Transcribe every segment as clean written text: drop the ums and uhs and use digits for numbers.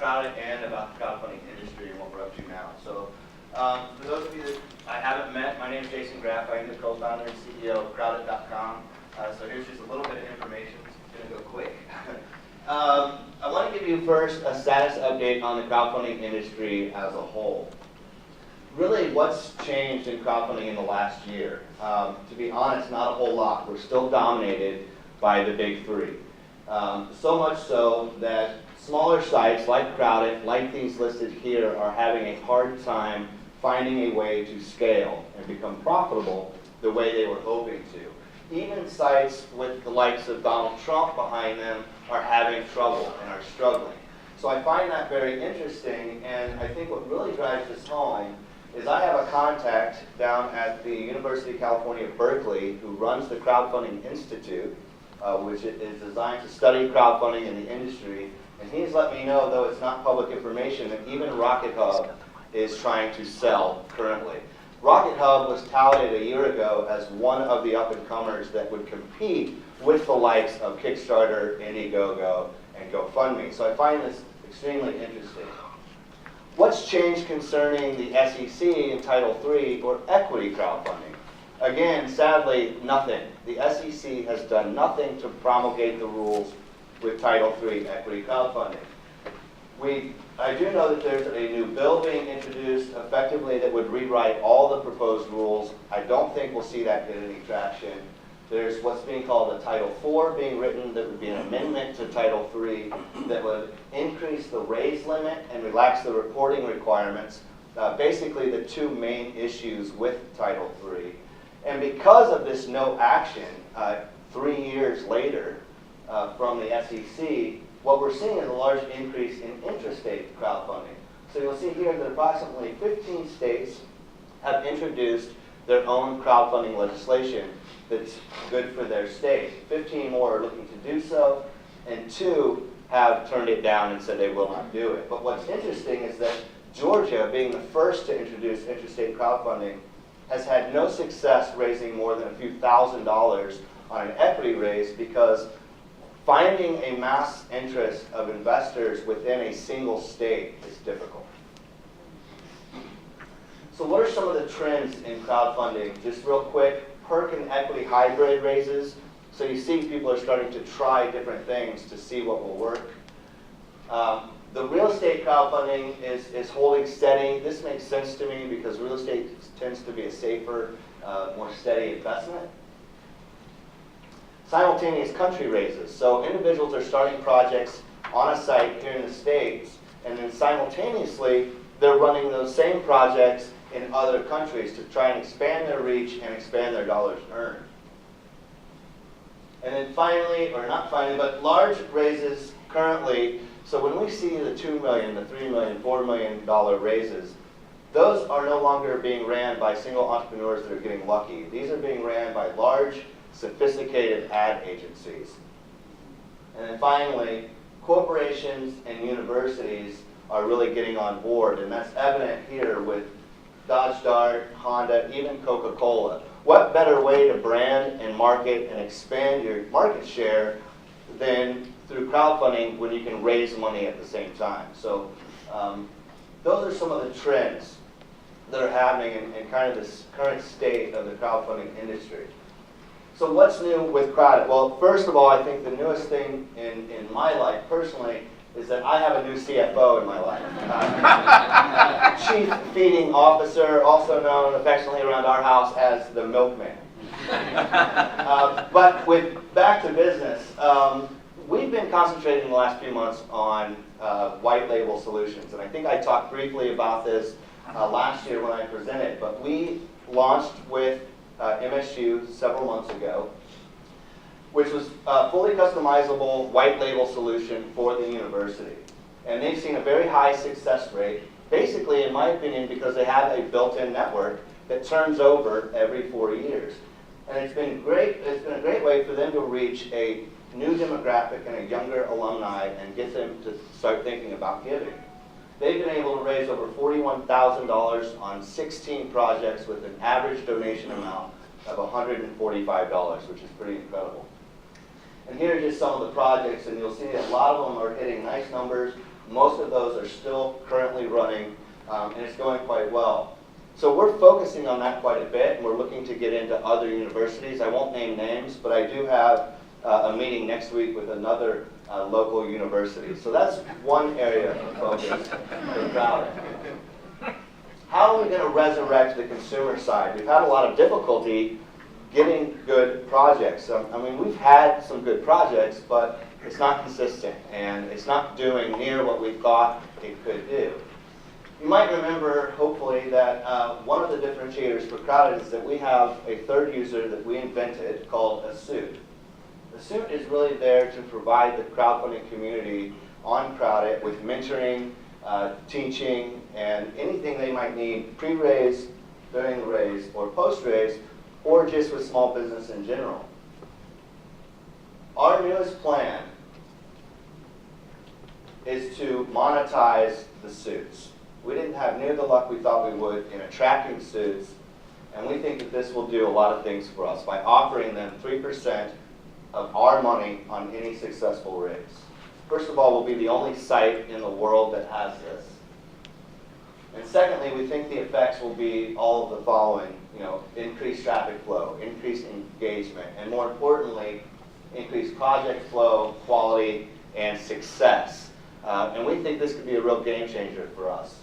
CrowdIt and about the crowdfunding industry and what we're up to now. So for those of you that I haven't met, my name is Jason Graff. I am the co-founder and CEO of CrowdIt.com. So here's just a little bit of information. It's going to go quick. I want to give you first a status update on the crowdfunding industry as a whole. Really, what's changed in crowdfunding in the last year? To be honest, not a whole lot. We're still dominated by the big three. So much so that smaller sites like CrowdIt, like these listed here, are having a hard time finding a way to scale and become profitable the way they were hoping to. Even sites with the likes of Donald Trump behind them are having trouble and are struggling. So I find that very interesting, and I think what really drives this home is I have a contact down at the University of California, Berkeley, who runs the Crowdfunding Institute, which is designed to study crowdfunding in the industry, and he's let me know, though it's not public information, that even Rocket Hub is trying to sell currently. Rocket Hub was touted a year ago as one of the up-and-comers that would compete with the likes of Kickstarter, Indiegogo, and GoFundMe. So I find this extremely interesting. What's changed concerning the SEC in Title III or equity crowdfunding? Again, sadly, nothing. The SEC has done nothing to promulgate the rules with Title III equity crowdfunding. I do know that there's a new bill being introduced effectively that would rewrite all the proposed rules. I don't think we'll see that get any traction. There's what's being called a Title IV being written that would be an amendment to Title III that would increase the raise limit and relax the reporting requirements, basically the two main issues with Title III. And because of this no action, 3 years later from the SEC, what we're seeing is a large increase in intrastate crowdfunding. So you'll see here that approximately 15 states have introduced their own crowdfunding legislation that's good for their state. 15 more are looking to do so, and 2 have turned it down and said they will not do it. But what's interesting is that Georgia, being the first to introduce interstate crowdfunding, has had no success raising more than a few $1,000s on an equity raise because finding a mass interest of investors within a single state is difficult. So what are some of the trends in crowdfunding? Just real quick, perk and equity hybrid raises. So you see people are starting to try different things to see what will work. The real estate crowdfunding is holding steady. This makes sense to me because real estate tends to be a safer, more steady investment. Simultaneous country raises. So individuals are starting projects on a site here in the States, and then simultaneously they're running those same projects in other countries to try and expand their reach and expand their dollars earned. And then finally, or not finally, but large raises currently. So when we see the $2 million, the $3 million, $4 million raises, those are no longer being ran by single entrepreneurs that are getting lucky. These are being ran by large, sophisticated ad agencies. And then finally, corporations and universities are really getting on board, and that's evident here with Dodge Dart, Honda, even Coca-Cola. What better way to brand and market and expand your market share than through crowdfunding when you can raise money at the same time? So those are some of the trends that are happening in kind of this current state of the crowdfunding industry. So what's new with CrowdIt? Well, first of all, I think the newest thing in my life personally is that I have a new CFO in my life. Chief Feeding Officer, also known affectionately around our house as the milkman. But back to business, we've been concentrating in the last few months on white label solutions. And I think I talked briefly about this last year when I presented, but we launched with MSU several months ago, which was a fully customizable white label solution for the university. And they've seen a very high success rate, basically, in my opinion, because they have a built-in network that turns over every 4 years. And it's been great. It's been a great way for them to reach a new demographic and a younger alumni and get them to start thinking about giving. They've been able to raise over $41,000 on 16 projects with an average donation amount of $145, which is pretty incredible. And here are just some of the projects, and you'll see a lot of them are hitting nice numbers. Most of those are still currently running, and it's going quite well. So we're focusing on that quite a bit, and we're looking to get into other universities. I won't name names, but I do have a meeting next week with another local university. So that's one area of focus for CrowdIt. How are we going to resurrect the consumer side? We've had a lot of difficulty getting good projects. I mean, we've had some good projects, but it's not consistent, and it's not doing near what we thought it could do. You might remember, hopefully, that one of the differentiators for CrowdIt is that we have a third user that we invented called a suit. The suit is really there to provide the crowdfunding community on CrowdIt with mentoring, teaching, and anything they might need pre-raise, during the raise, or post-raise, or just with small business in general. Our newest plan is to monetize the suits. We didn't have near the luck we thought we would in attracting suits, and we think that this will do a lot of things for us by offering them 3% of our money on any successful raise. First of all, we'll be the only site in the world that has this. And secondly, we think the effects will be all of the following, increased traffic flow, increased engagement, and more importantly, increased project flow, quality, and success. And we think this could be a real game changer for us.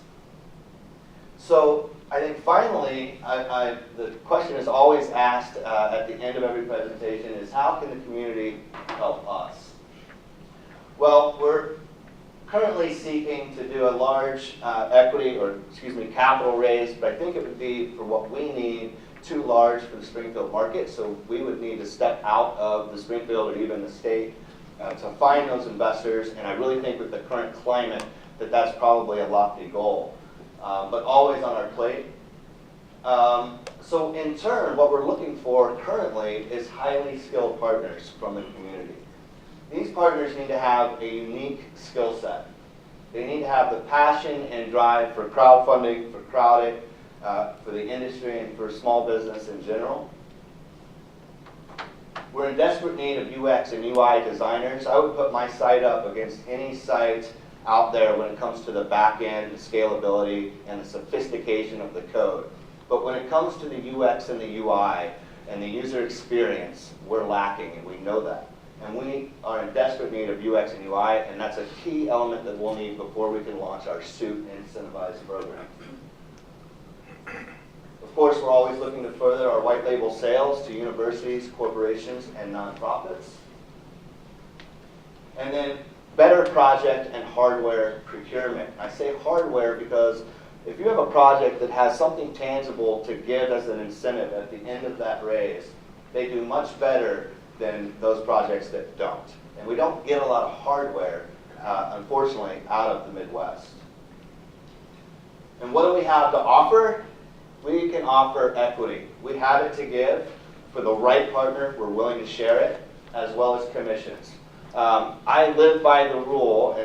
So I think finally, the question is always asked at the end of every presentation is, how can the community help us? Well, we're currently seeking to do a large capital raise, but I think it would be, for what we need, too large for the Springfield market, so we would need to step out of the Springfield or even the state to find those investors, and I really think with the current climate that that's probably a lofty goal, but always on our plate. So in turn, what we're looking for currently is highly skilled partners from the community. These partners need to have a unique skill set. They need to have the passion and drive for crowdfunding, for CrowdIt, for the industry, and for small business in general. We're in desperate need of UX and UI designers. I would put my site up against any site out there when it comes to the back end, the scalability, and the sophistication of the code. But when it comes to the UX and the UI and the user experience, we're lacking, and we know that. And we are in desperate need of UX and UI, and that's a key element that we'll need before we can launch our suit incentivized program. Of course, we're always looking to further our white label sales to universities, corporations, and nonprofits. And then better project and hardware procurement. I say hardware because if you have a project that has something tangible to give as an incentive at the end of that raise, they do much better than those projects that don't. And we don't get a lot of hardware, unfortunately, out of the Midwest. And what do we have to offer? We can offer equity. We have it to give. For the right partner, we're willing to share it, as well as commissions. I live by the rule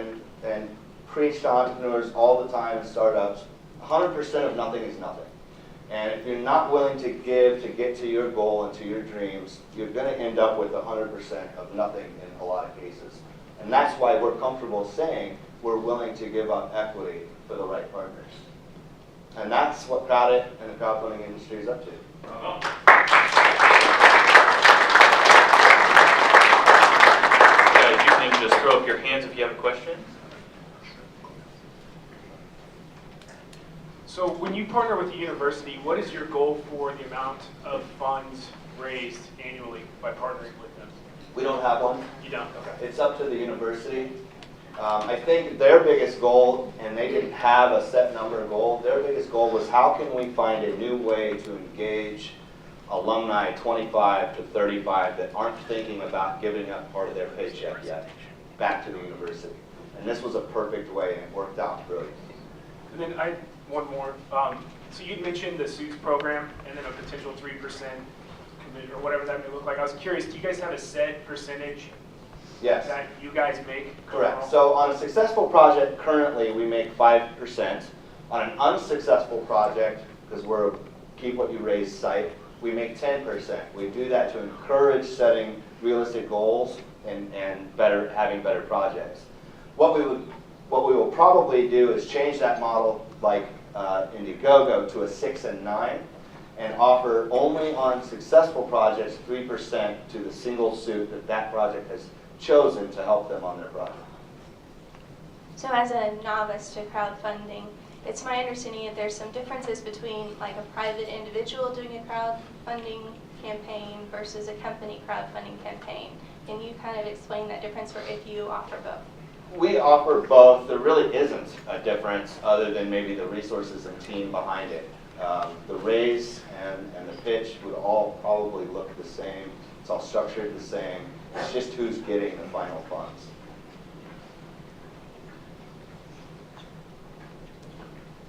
and preach to entrepreneurs all the time in startups, 100% of nothing is nothing. And if you're not willing to give to get to your goal and to your dreams, you're going to end up with 100% of nothing in a lot of cases. And that's why we're comfortable saying we're willing to give up equity for the right partners. And that's what CrowdIt and the crowdfunding industry is up to. You can just throw up your hands if you have a question. So when you partner with the university, what is your goal for the amount of funds raised annually by partnering with them? We don't have one. You don't? Okay. It's up to the university. I think their biggest goal, and they didn't have a set number of goal, their biggest goal was how can we find a new way to engage alumni 25 to 35 that aren't thinking about giving up part of their paycheck yet back to the university. And this was a perfect way, and it worked out brilliantly. And then one more. So you mentioned the suits program and then a potential 3% commit or whatever that may look like. I was curious, do you guys have a set percentage Yes. that you guys make? Correct. So on a successful project, currently we make 5%. On an unsuccessful project, because we're a keep what you raise site, we make 10%. We do that to encourage setting realistic goals and having better projects. What we would What we will probably do is change that model like Indiegogo to a 6 and 9 and offer only on successful projects 3% to the single suit that that project has chosen to help them on their project. So as a novice to crowdfunding, it's my understanding that there's some differences between like a private individual doing a crowdfunding campaign versus a company crowdfunding campaign. Can you kind of explain that difference, or if you offer both? We offer both. There really isn't a difference other than maybe the resources and team behind it. The raise and the pitch would all probably look the same. It's all structured the same. It's just who's getting the final funds.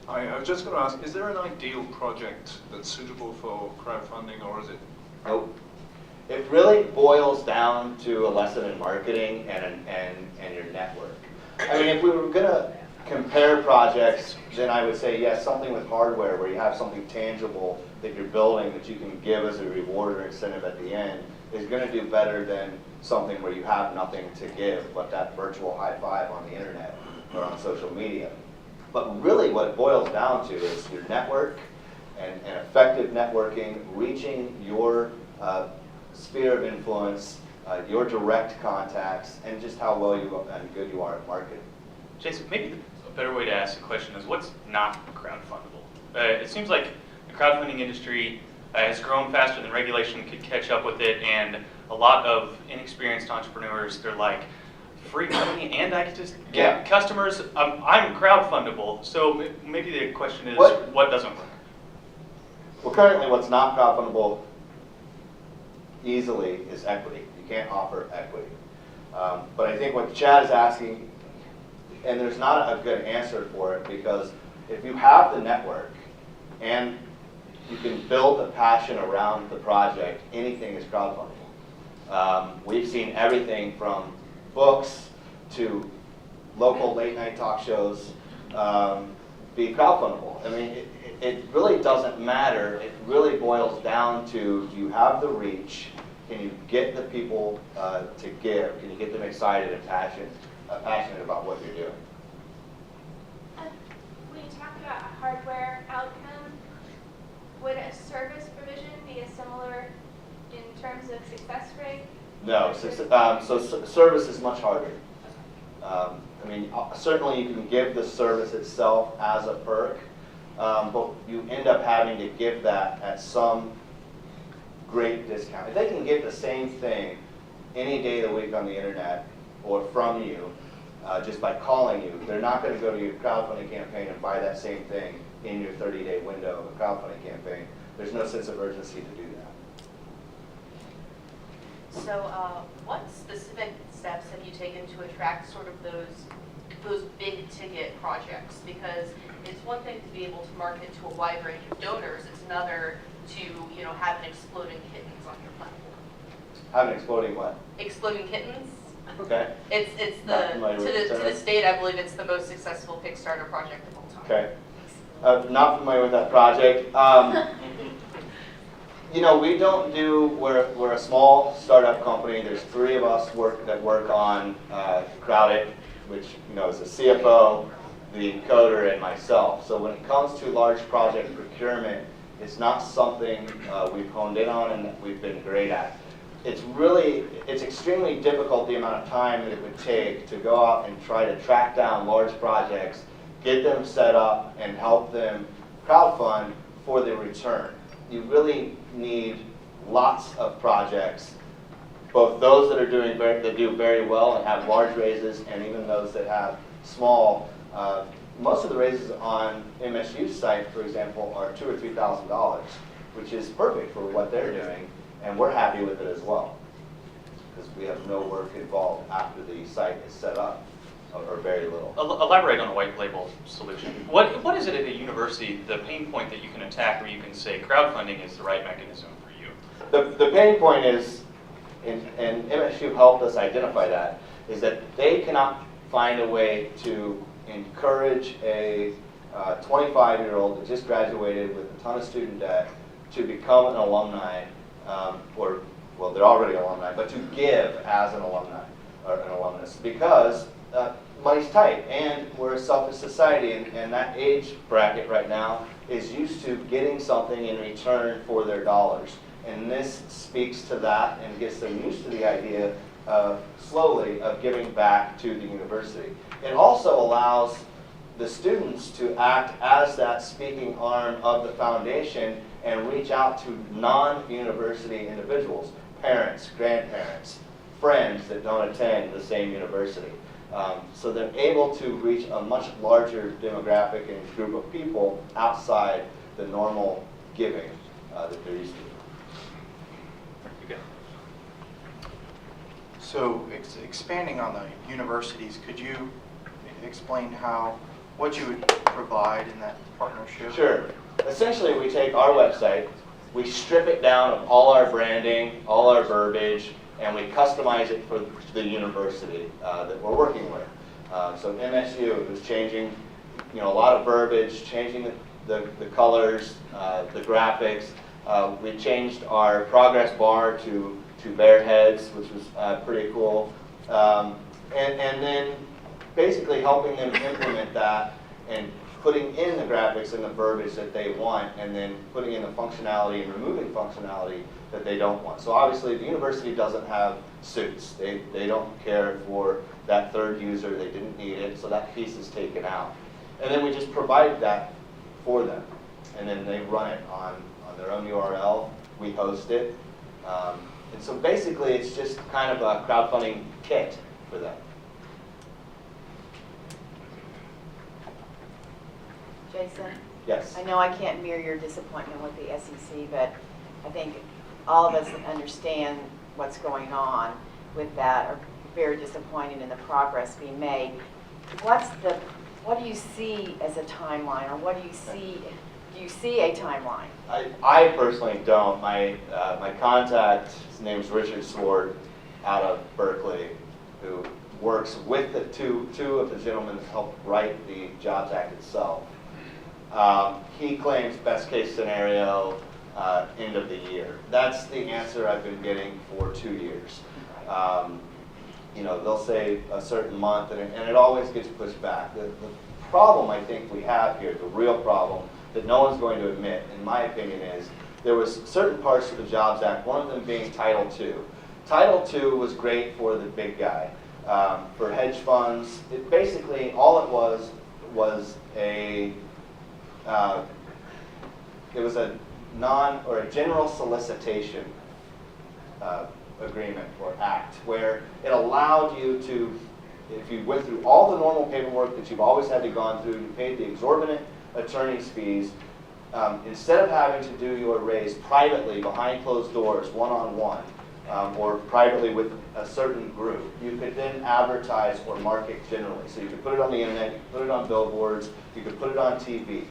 I was just going to ask, is there an ideal project that's suitable for crowdfunding, or is it? Nope. It really boils down to a lesson in marketing and your network. I mean, if we were going to compare projects, then I would say, yes, something with hardware where you have something tangible that you're building that you can give as a reward or incentive at the end is going to do better than something where you have nothing to give, but that virtual high five on the internet or on social media. But really what it boils down to is your network and effective networking, reaching your sphere of influence, your direct contacts, and just how well and good you are at marketing. Jason, maybe a better way to ask the question is, what's not crowdfundable? It seems like the crowdfunding industry has grown faster than regulation could catch up with it, and a lot of inexperienced entrepreneurs, they're like, free money and I can just get customers, I'm crowdfundable. So maybe the question is, what doesn't work? Well, currently what's not crowdfundable easily is equity. You can't offer equity. But I think what Chad is asking, and there's not a good answer for it, because if you have the network and you can build a passion around the project, anything is crowdfundable. We've seen everything from books to local late night talk shows be crowdfundable. I mean, it really doesn't matter. It really boils down to, do you have the reach? Can you get the people to give? Can you get them excited and passionate about what you're doing? When you talk about a hardware outcome, would a service provision be a similar in terms of success rate? No, so service is much harder. I mean, certainly you can give the service itself as a perk, but you end up having to give that at some great discount. If they can get the same thing any day of the week on the internet or from you, just by calling you, they're not going to go to your crowdfunding campaign and buy that same thing in your 30-day window of a crowdfunding campaign. There's no sense of urgency to do that. So what specific steps have you taken to attract sort of those big ticket projects? Because it's one thing to be able to market to a wide range of donors. It's another to have an exploding kittens on your platform. Have an exploding what? Exploding kittens. Okay. It's Not familiar with the to the state, I believe it's the most successful Kickstarter project of all time. Okay. Not familiar with that project. We don't do, we're a small startup company. There's 3 of us that work on CrowdIt, which is the CFO, the coder, and myself. So when it comes to large project procurement, it's not something we've honed in on and that we've been great at. It's extremely difficult the amount of time that it would take to go out and try to track down large projects, get them set up, and help them crowdfund for the return. You really need lots of projects, both those that do very well and have large raises, and even those that have small. Most of the raises on MSU's site, for example, are $2,000 or $3,000, which is perfect for what they're doing, and we're happy with it as well, because we have no work involved after the site is set up, or very little. Elaborate on a white label solution. What is it at a university, the pain point that you can attack where you can say crowdfunding is the right mechanism for you? The pain point is, and MSU helped us identify that, is that they cannot find a way to encourage a 25-year-old that just graduated with a ton of student debt to become an alumni, they're already alumni, but to give as an alumni or an alumnus, because money's tight, and we're a selfish society, and that age bracket right now is used to getting something in return for their dollars. And this speaks to that and gets them used to the idea of slowly of giving back to the university. It also allows the students to act as that speaking arm of the foundation and reach out to non-university individuals, parents, grandparents, friends that don't attend the same university. So they're able to reach a much larger demographic and group of people outside the normal giving that they're used to. You go. So expanding on the universities, could you explain what you would provide in that partnership? Sure. Essentially, we take our website, we strip it down of all our branding, all our verbiage, and we customize it for the university that we're working with. So MSU is changing, a lot of verbiage, changing the colors, the graphics. We changed our progress bar to bear heads, which was pretty cool. And then basically helping them implement that and putting in the graphics and the verbiage that they want, and then putting in the functionality and removing functionality that they don't want. So obviously the university doesn't have suits. They don't care for that third user. They didn't need it, so that piece is taken out. And then we just provide that for them. And then they run it on their own URL. We host it. And so basically it's just kind of a crowdfunding kit for them. Jason? Yes. I know I can't mirror your disappointment with the SEC, but I think all of us that understand what's going on with that are very disappointed in the progress being made. What do you see as a timeline, or what do you see a timeline? I personally don't. My contact, his name's Richard Sword, out of Berkeley, who works with the two of the gentlemen that helped write the Jobs Act itself. He claims best case scenario, end of the year. That's the answer I've been getting for 2 years. They'll say a certain month, and it always gets pushed back. The problem I think we have here, the real problem that no one's going to admit, in my opinion, is there was certain parts of the Jobs Act, one of them being Title II. Title II was great for the big guy. For hedge funds, basically all it was a general solicitation agreement or act, where it allowed you to, if you went through all the normal paperwork that you've always had to gone through, you paid the exorbitant attorney's fees, instead of having to do your raise privately behind closed doors, one-on-one, or privately with a certain group, you could then advertise or market generally. So you could put it on the internet, you could put it on billboards, you could put it on TV.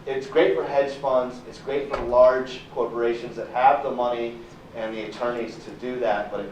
It's great for hedge funds, it's great for large corporations that have the money and the attorneys to do that, but it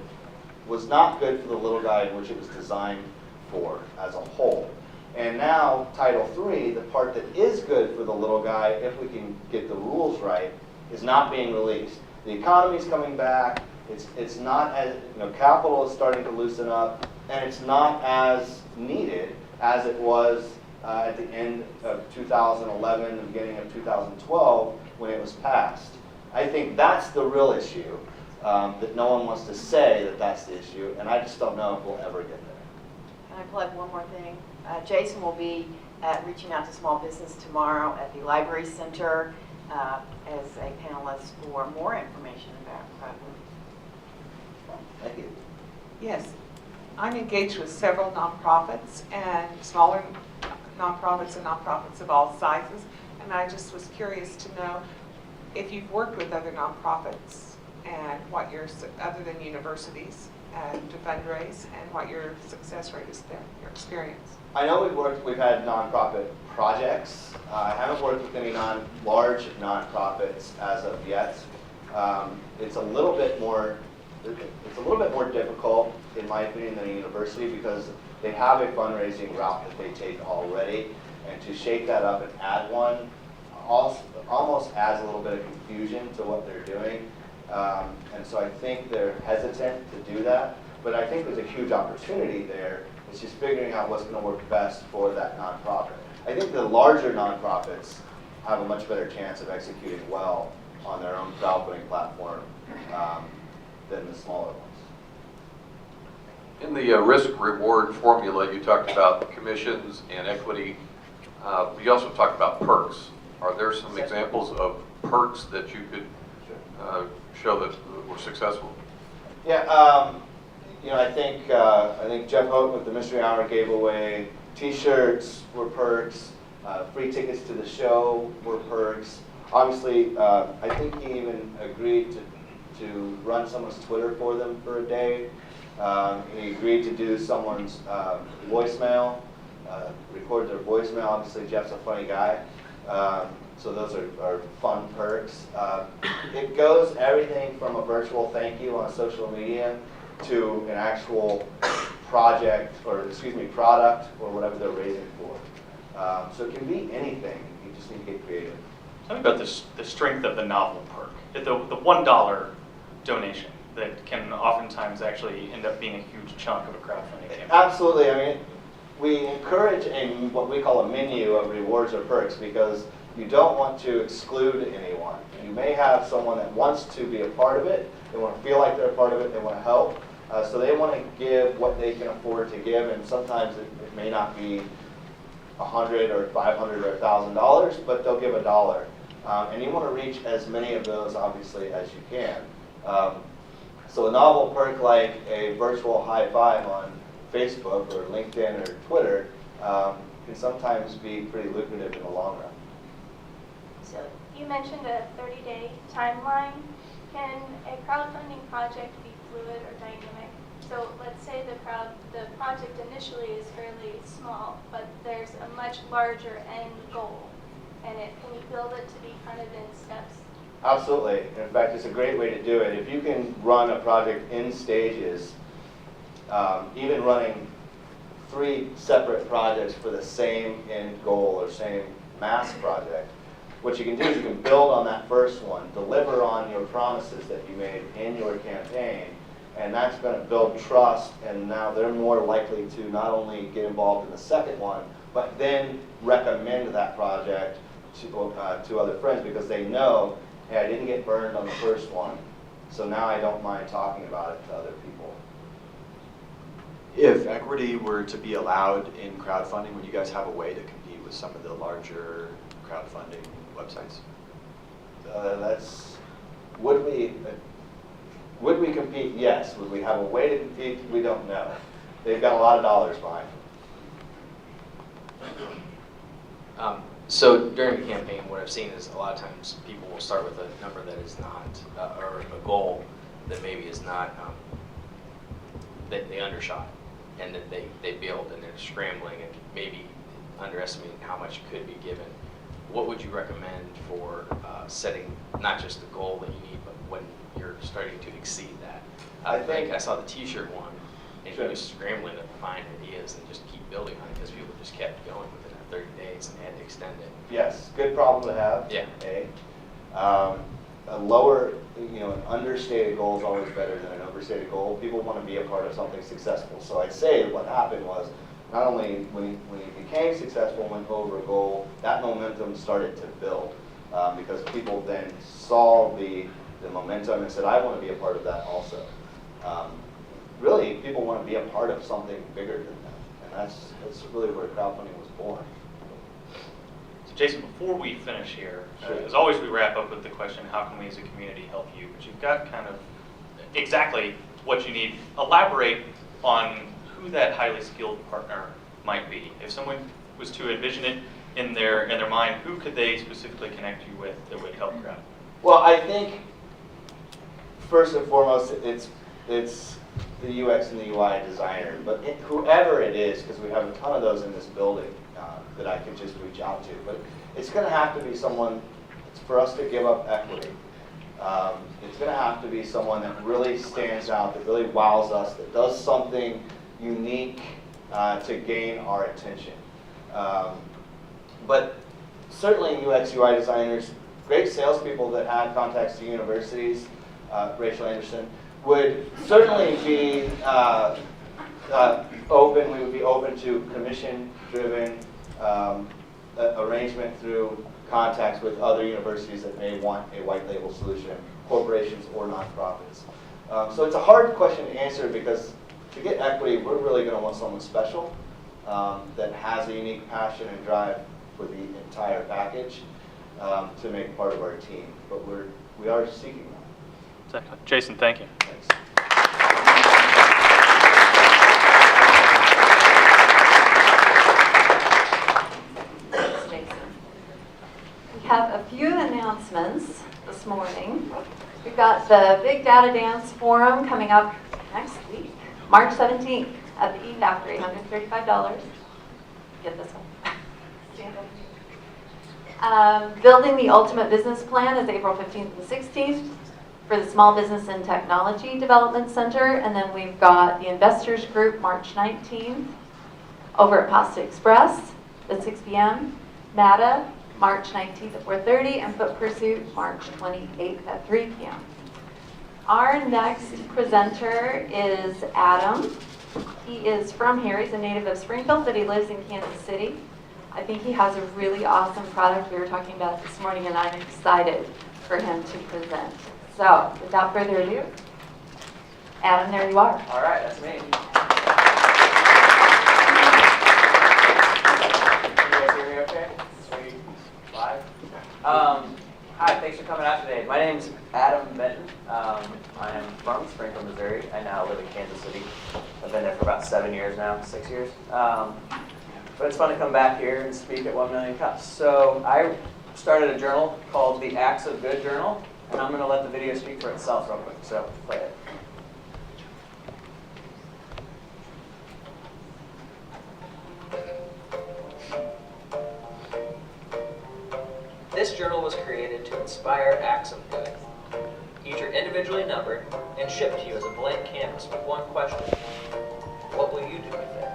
was not good for the little guy in which it was designed for as a whole. And now Title III, the part that is good for the little guy, if we can get the rules right, is not being released. The economy's coming back, it's not as, capital is starting to loosen up, and it's not as needed as it was at the end of 2011, the beginning of 2012, when it was passed. I think that's the real issue, that no one wants to say that that's the issue, and I just don't know if we'll ever get there. Can I plug one more thing? Jason will be reaching out to small business tomorrow at the Library Center as a panelist for more information about crowdfunding. Thank you. Yes, I'm engaged with several nonprofits and smaller nonprofits and nonprofits of all sizes, and I just was curious to know if you've worked with other nonprofits and what your, other than universities, to fundraise, and what your success rate has been, your experience. I know we've had nonprofit projects. I haven't worked with any large nonprofits as of yet. It's a little bit more difficult, in my opinion, than a university, because they have a fundraising route that they take already, and to shake that up and add one almost adds a little bit of confusion to what they're doing. And so I think they're hesitant to do that, but I think there's a huge opportunity there It's just figuring out what's going to work best for that nonprofit. I think the larger nonprofits have a much better chance of executing well on their own crowdfunding platform than the smaller ones. In the risk-reward formula, you talked about commissions and equity. You also talked about perks. Are there some examples of perks that you could show that were successful? Yeah, I think Jeff Houghton with the Mystery Hour gave away T-shirts were perks, free tickets to the show were perks. Obviously, I think he even agreed to run someone's Twitter for them for a day. He agreed to do someone's voicemail, record their voicemail. Obviously, Jeff's a funny guy. So those are fun perks. It goes everything from a virtual thank you on social media to an actual product or whatever they're raising for. So it can be anything. You just need to get creative. Tell me about the strength of the novel perk. The $1 donation that can oftentimes actually end up being a huge chunk of a crowdfunding campaign. Absolutely. I mean, we encourage what we call a menu of rewards or perks because you don't want to exclude anyone. You may have someone that wants to be a part of it. They want to feel like they're a part of it. They want to help. So they want to give what they can afford to give, and sometimes it may not be $100 or $500 or $1,000, but they'll give $1. And you want to reach as many of those, obviously, as you can. So a novel perk like a virtual high five on Facebook or LinkedIn or Twitter can sometimes be pretty lucrative in the long run. So you mentioned a 30-day timeline. Can a crowdfunding project be fluid or dynamic? So let's say the project initially is fairly small, but there's a much larger end goal. And can you build it to be kind of in steps? Absolutely. In fact, it's a great way to do it. If you can run a project in stages, even running 3 separate projects for the same end goal or same mass project, what you can do is you can build on that first one, deliver on your promises that you made in your campaign, and that's going to build trust, and now they're more likely to not only get involved in the second one, but then recommend that project to other friends because they know, hey, I didn't get burned on the first one, so now I don't mind talking about it to other people. If equity were to be allowed in crowdfunding, would you guys have a way to compete with some of the larger crowdfunding websites? Would we compete? Yes. Would we have a way to compete? We don't know. They've got a lot of dollars behind them. So during the campaign, what I've seen is a lot of times people will start with a number that is not, or a goal that maybe is not, that they undershot, and that they build and they're scrambling and maybe underestimating how much could be given. What would you recommend for setting not just the goal that you need, but when you're starting to exceed that? I think I saw the T-shirt one, and Sure. he was scrambling to find ideas and just keep building on it because people just kept going within that 30 days and they had to extend it. Yes, good problem to have. Yeah. A lower, an understated goal is always better than an overstated goal. People want to be a part of something successful. So I'd say what happened was, not only when he became successful and went over a goal, that momentum started to build because people then saw the momentum and said, I want to be a part of that also. Really, people want to be a part of something bigger than them, and that's really where crowdfunding was born. So Jason, before we finish here, Sure. as always we wrap up with the question, how can we as a community help you? But you've got kind of exactly what you need. Elaborate on who that highly skilled partner might be. If someone was to envision it in their mind, who could they specifically connect you with that would help Crowd? Well, I think first and foremost, it's the UX and the UI designer, but whoever it is, because we have a ton of those in this building that I could just reach out to. But it's going to have to be someone, for us to give up equity. It's going to have to be someone that really stands out, that really wows us, that does something unique to gain our attention. But certainly UX, UI designers, great salespeople that had contacts to universities, Rachel Anderson, would certainly be open. We would be open to commission-driven arrangement through contacts with other universities that may want a white label solution, corporations or nonprofits. So it's a hard question to answer because to get equity, we're really going to want someone special that has a unique passion and drive for the entire package to make part of our team. But we are seeking that. Exactly. Jason, thank you. Thanks. We have a few announcements this morning. We've got the Big Data Dance Forum coming up next week, March 17th at the E-Factory, $135. Get this one. Stand up. Building the Ultimate Business Plan is April 15th and 16th for the Small Business and Technology Development Center. And then we've got the Investors Group March 19th over at Pasta Express at 6 p.m. MATA March 19th at 4:30, and Foot Pursuit March 28th at 3 p.m. Our next presenter is Adam. He is from here. He's a native of Springfield, but he lives in Kansas City. I think he has a really awesome product. We were talking about it this morning, and I'm excited for him to present. So, without further ado, Adam, there you are. All right, that's me. Can you guys hear me okay? Sweet. Live? Hi, thanks for coming out today. My name's Adam Benton. I am from Springfield, Missouri. I now live in Kansas City. I've been there for about 7 years now, 6 years. But it's fun to come back here and speak at 1 Million Cups. So I started a journal called the Acts of Good Journal, and I'm going to let the video speak for itself real quick. So play it. This journal was created to inspire acts of good. Each are individually numbered and shipped to you as a blank canvas with one question. What will you do with it?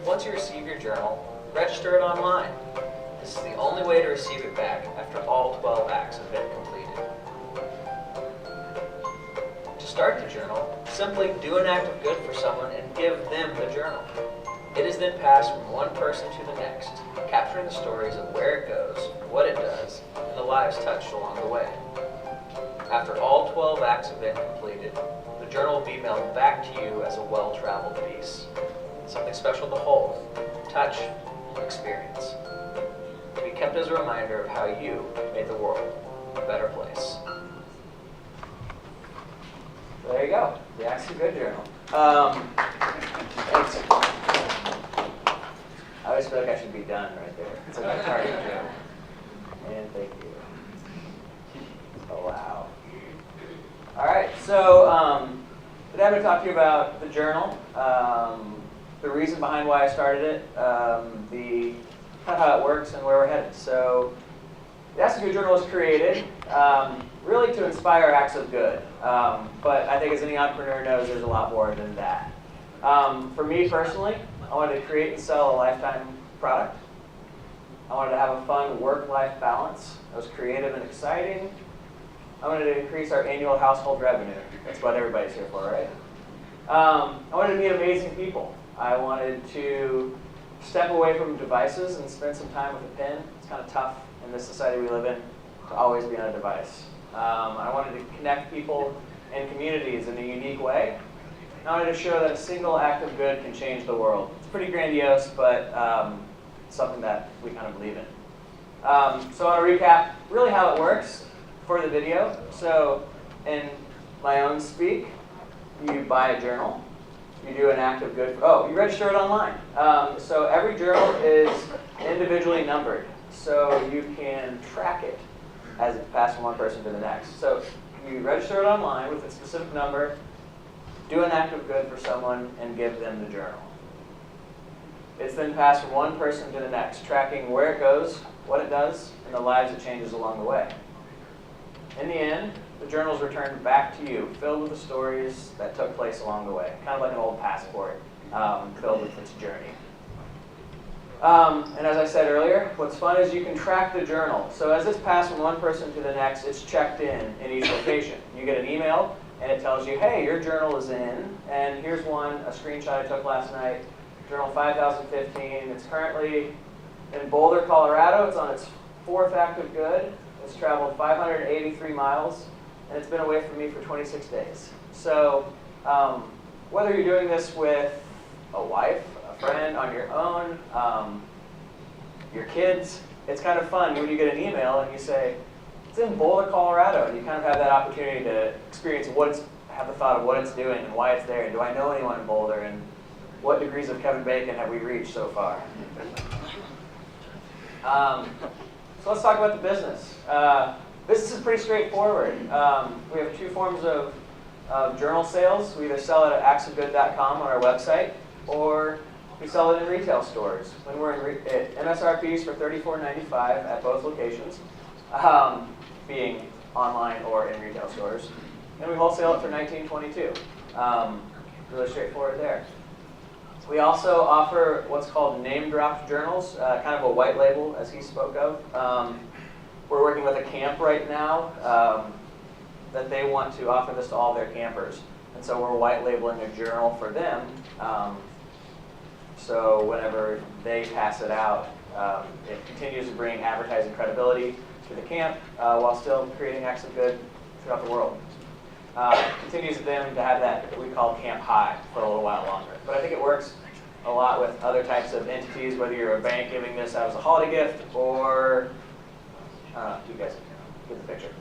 Once you receive your journal, register it online. This is the only way to receive it back after all 12 acts have been completed. To start the journal, simply do an act of good for someone and give them the journal. It is then passed from one person to the next, capturing the stories of where it goes, what it does, and the lives touched along the way. After all 12 acts have been completed, the journal will be mailed back to you as a well-traveled piece. Something special to hold, touch, and experience. To be kept as a reminder of how you made the world a better place. So there you go, the Acts of Good Journal. Thanks. I always feel like I should be done right there. It's like a target joke. And thank you. Oh, wow. All right, so today I'm going to talk to you about the journal, the reason behind why I started it, the kind of how it works and where we're headed. So the Acts of Good Journal was created really to inspire acts of good. But I think as any entrepreneur knows, there's a lot more than that. For me personally, I wanted to create and sell a lifetime product. I wanted to have a fun work-life balance that was creative and exciting. I wanted to increase our annual household revenue. That's what everybody's here for, right? I wanted to meet amazing people. I wanted to step away from devices and spend some time with a pen. It's kind of tough in this society we live in to always be on a device. I wanted to connect people and communities in a unique way. I wanted to show that a single act of good can change the world. It's pretty grandiose, but something that we kind of believe in. So I want to recap really how it works for the video. So in my own speak, you buy a journal. You do an act of good. Oh, you register it online. So every journal is individually numbered, so you can track it as it passes from one person to the next. So you register it online with a specific number, do an act of good for someone, and give them the journal. It's then passed from one person to the next, tracking where it goes, what it does, and the lives it changes along the way. In the end, the journal is returned back to you, filled with the stories that took place along the way, kind of like an old passport filled with its journey. And as I said earlier, what's fun is you can track the journal. So as this passes from one person to the next, it's checked in each location. You get an email and it tells you, hey, your journal is in, and here's one, a screenshot I took last night, Journal 5015. It's currently in Boulder, Colorado. It's on its 4th active good. It's traveled 583 miles, and it's been away from me for 26 days. So whether you're doing this with a wife, a friend, on your own, your kids, it's kind of fun when you get an email and you say, it's in Boulder, Colorado, and you kind of have that opportunity to experience have the thought of what it's doing and why it's there, and do I know anyone in Boulder, and what degrees of Kevin Bacon have we reached so far? So let's talk about the business. Business is pretty straightforward. We have 2 forms of journal sales. We either sell it at actsofgood.com on our website, or we sell it in retail stores. When we're at MSRPs for $34.95 at both locations, being online or in retail stores. And we wholesale it for $19.22. Really straightforward there. We also offer what's called name-dropped journals, kind of a white label, as he spoke of. We're working with a camp right now that they want to offer this to all their campers. And so we're white labeling a journal for them. So whenever they pass it out, it continues to bring advertising credibility to the camp while still creating acts of good throughout the world. Continues them to have that we call camp high for a little while longer. But I think it works a lot with other types of entities, whether you're a bank giving this out as a holiday gift or, you guys get the picture.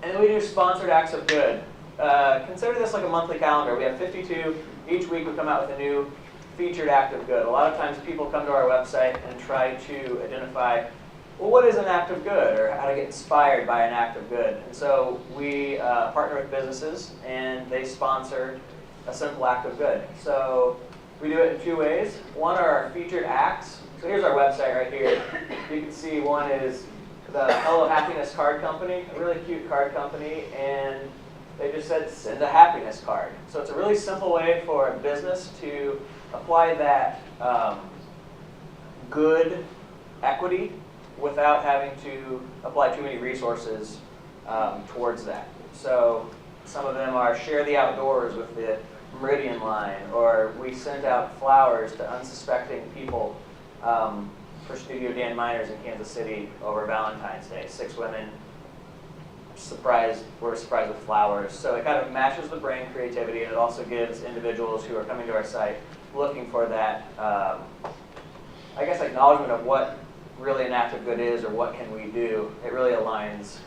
And we do sponsored acts of good. Consider this like a monthly calendar. We have 52. Each week we come out with a new featured act of good. A lot of times people come to our website and try to identify, well, what is an act of good, or how to get inspired by an act of good. And so we partner with businesses, and they sponsor a simple act of good. So we do it in 2 ways. One are our featured acts. So here's our website right here. You can see one is the Hello Happiness Card Company, a really cute card company, and they just said send a happiness card. So it's a really simple way for a business to apply that good equity without having to apply too many resources towards that. So some of them are share the outdoors with the Meridian line, or we sent out flowers to unsuspecting people for Studio Dan Miners in Kansas City over Valentine's Day. 6 women were surprised with flowers. So it kind of matches the brand creativity, and it also gives individuals who are coming to our site looking for that, I guess, acknowledgement of what really an act of good is, or what can we do. It really aligns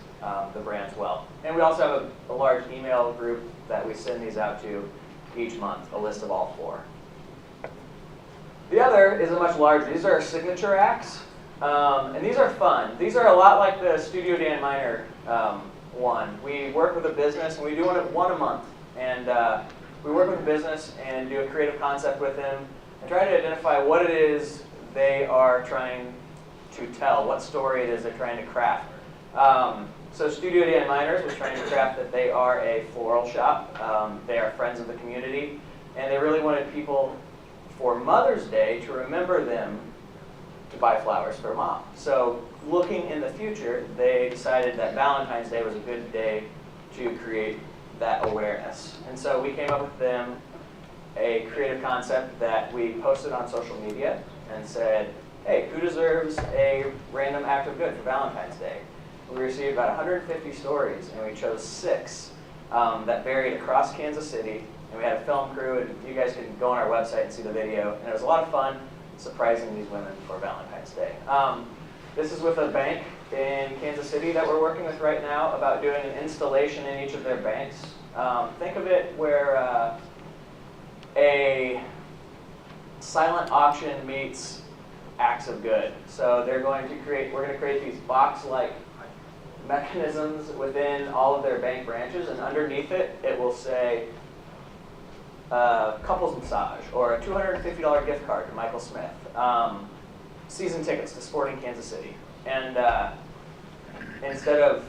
the brands well. And we also have a large email group that we send these out to each month, a list of all 4. The other is a much larger. These are our signature acts, and these are fun. These are a lot like the Studio Dan Miner one. We work with a business, and we do one a month. And we work with a business and do a creative concept with them and try to identify what it is they are trying to tell, what story it is they're trying to craft. So Studio Dan Miners was trying to craft that they are a floral shop. They are friends of the community, and they really wanted people for Mother's Day to remember them to buy flowers for mom. So looking in the future, they decided that Valentine's Day was a good day to create that awareness. And so we came up with them a creative concept that we posted on social media and said, hey, who deserves a random act of good for Valentine's Day? We received about 150 stories, and we chose 6 that varied across Kansas City. And we had a film crew, and you guys can go on our website and see the video. And it was a lot of fun surprising these women for Valentine's Day. This is with a bank in Kansas City that we're working with right now about doing an installation in each of their banks. Think of it where a silent auction meets acts of good. So we're going to create these box-like mechanisms within all of their bank branches, and underneath it, it will say couples massage, or a $250 gift card to Michael Smith, season tickets to Sporting Kansas City. And instead of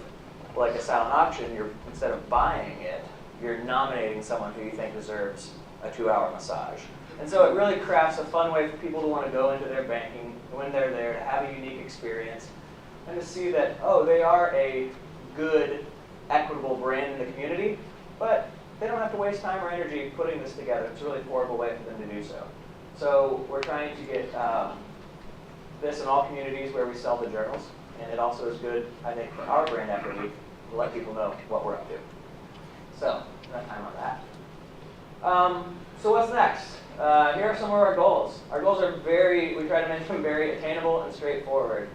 like a silent auction, instead of buying it, you're nominating someone who you think deserves a 2-hour massage. And so it really crafts a fun way for people to want to go into their banking when they're there, to have a unique experience, and to see that, oh, they are a good, equitable brand in the community, but they don't have to waste time or energy putting this together. It's a really affordable way for them to do so. So we're trying to get this in all communities where we sell the journals, and it also is good, I think, for our brand equity to let people know what we're up to. So, enough time on that. So what's next? Here are some of our goals. Our goals are we try to make them very attainable and straightforward.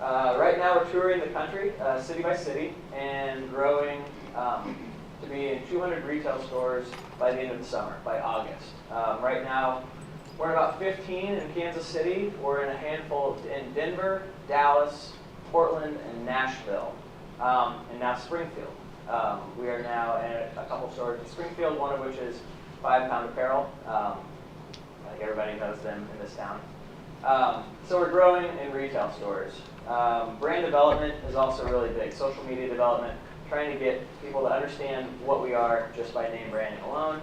Right now we're touring the country, city by city, and growing to be in 200 retail stores by the end of the summer, by August. Right now, we're in about 15 in Kansas City. We're in a handful in Denver, Dallas, Portland, and Nashville, and now Springfield. We are now in a couple stores in Springfield, one of which is 5 Pound Apparel. I think everybody knows them in this town. So we're growing in retail stores. Brand development is also really big. Social media development, trying to get people to understand what we are just by name branding alone.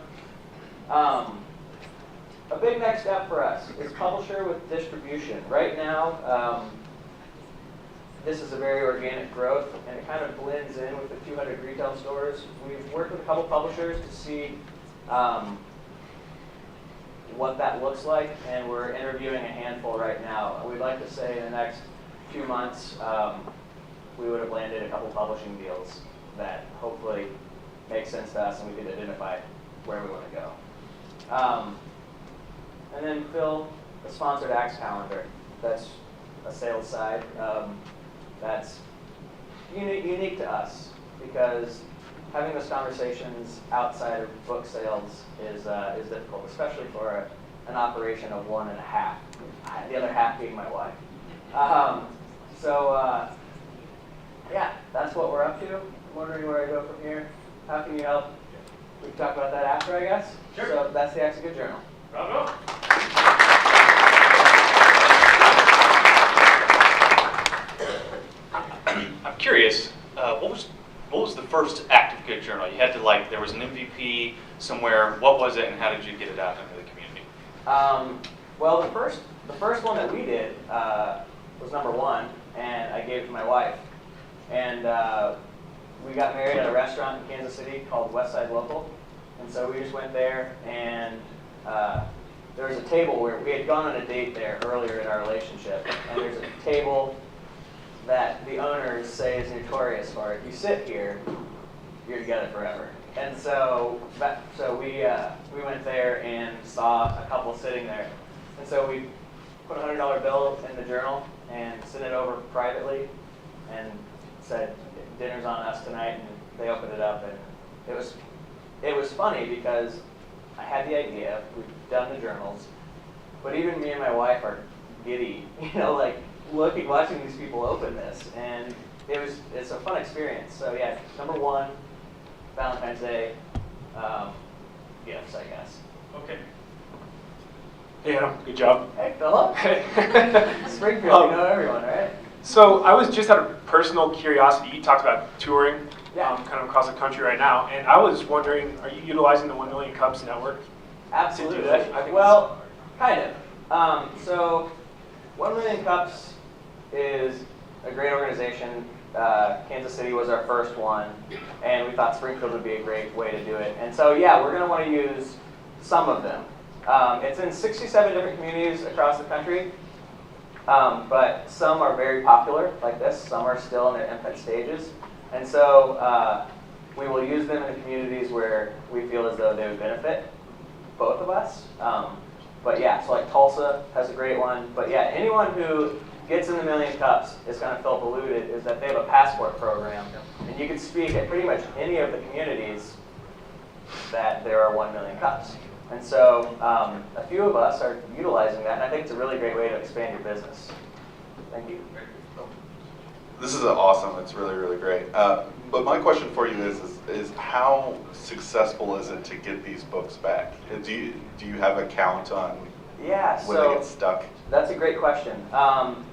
A big next step for us is publisher with distribution. Right now, this is a very organic growth, and it kind of blends in with the 200 retail stores. We've worked with a couple publishers to see what that looks like, and we're interviewing a handful right now. We'd like to say in the next few months, we would have landed a couple publishing deals that hopefully make sense to us, and we can identify where we want to go. And then fill the sponsored acts calendar. That's a sales side. That's unique to us, because having those conversations outside of book sales is difficult, especially for an operation of 1.5, the other half being my wife. Yeah, that's what we're up to. I'm wondering where I go from here. How can you help? We can talk about that after, I guess. Sure. So that's the Acts of Good Journal. Bravo. I'm curious, what was the first Act of Good journal? You had to there was an MVP somewhere. What was it, and how did you get it out into the community? Well, the first one that we did was #1, and I gave it to my wife. And we got married at a restaurant in Kansas City called Westside Local. And so we just went there, and there was a table where we had gone on a date there earlier in our relationship. And there's a table that the owners say is notorious for. If you sit here, you're together forever. And so we went there and saw a couple sitting there. And so we put a $100 bill in the journal and sent it over privately and said, dinner's on us tonight. And they opened it up, and it was funny because I had the idea, we've done the journals, but even me and my wife are giddy, watching these people open this, and it's a fun experience. So yeah, #1, Valentine's Day, gifts, I guess. Okay. Hey, Adam, good job. Hey, Philip. Springfield, you know everyone, right? So I was just out of personal curiosity. You talked about touring, Yeah. kind of across the country right now, and I was wondering, are you utilizing the 1 Million Cups network? Absolutely. To do that? I think Well, kind of. So 1 Million Cups is a great organization. Kansas City was our first one, and we thought Springfield would be a great way to do it. And so, yeah, we're going to want to use some of them. It's in 67 different communities across the country, but some are very popular, like this. Some are still in their infant stages. And so we will use them in the communities where we feel as though they would benefit both of us. But yeah, so like Tulsa has a great one. But yeah, anyone who gets in the 1 Million Cups is going to feel polluted is that they have a passport program. And you can speak at pretty much any of the communities that there are 1 Million Cups. And so a few of us are utilizing that, and I think it's a really great way to expand your business. Thank you. This is awesome. It's really, really great. But my question for you is how successful is it to get these books back? Do you have a count on when they get stuck? That's a great question.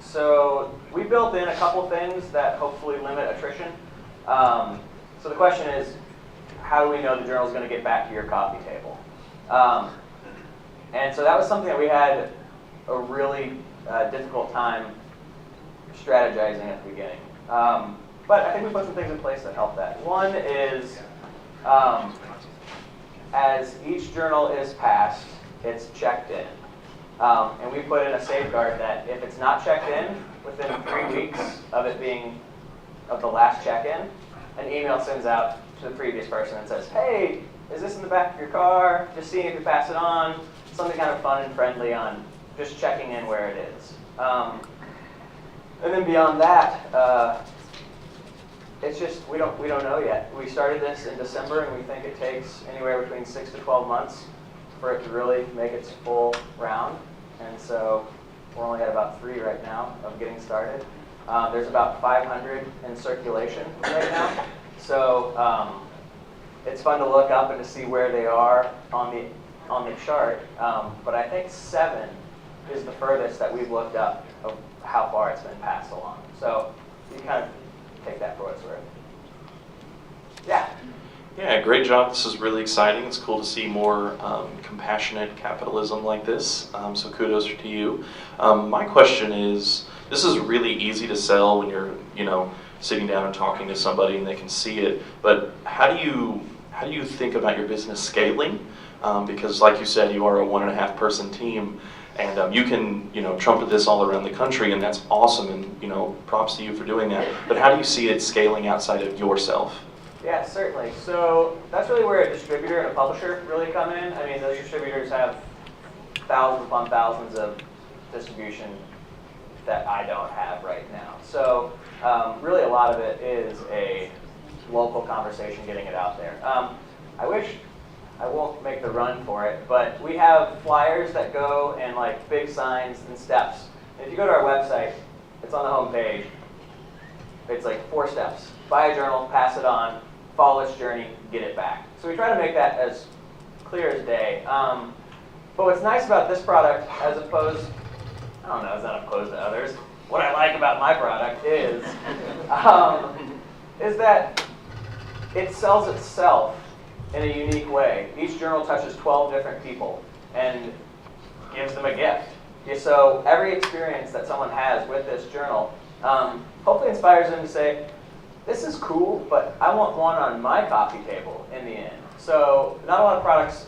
So we built in a couple things that hopefully limit attrition. So the question is, how do we know the journal is going to get back to your coffee table? And so that was something that we had a really difficult time strategizing at the beginning. But But I think we put some things in place that help that. One is, as each journal is passed, it's checked in. And we put in a safeguard that if it's not checked in within 3 weeks of it being, of the last check-in, an email sends out to the previous person and says, hey, is this in the back of your car? Just seeing if you pass it on. Something kind of fun and friendly on just checking in where it is. And then beyond that, it's just, we don't know yet. We started this in December, and we think it takes anywhere between 6 to 12 months for it to really make its full round. And so we're only at about 3 right now of getting started. There's about 500 in circulation right now. So it's fun to look up and to see where they are on the chart. But I think 7 is the furthest that we've looked up of how far it's been passed along. So you kind of take that for what it's worth. Yeah. Yeah, great job. This is really exciting. It's cool to see more compassionate capitalism like this. So kudos to you. My question is, this is really easy to sell when you're, sitting down and talking to somebody and they can see it. But how do you think about your business scaling? Because, like you said, you are a 1.5 person team, and you can, trumpet this all around the country, and that's awesome. And props to you for doing that. But how do you see it scaling outside of yourself? Yeah, certainly. So that's really where a distributor and a publisher really come in. I mean, those distributors have thousands upon thousands of distribution that I don't have right now. So really a lot of it is a local conversation, getting it out there. I wish, I won't make the run for it, but we have flyers that go and like big signs and steps. And if you go to our website, it's on the home page. It's like 4 steps. Buy a journal, pass it on, follow its journey, get it back. So we try to make that as clear as day. But what's nice about this product, as opposed, I don't know, is that opposed to others? What I like about my product is that it sells itself in a unique way. Each journal touches 12 different people and gives them a gift. So every experience that someone has with this journal hopefully inspires them to say, this is cool, but I want one on my coffee table in the end. So not a lot of products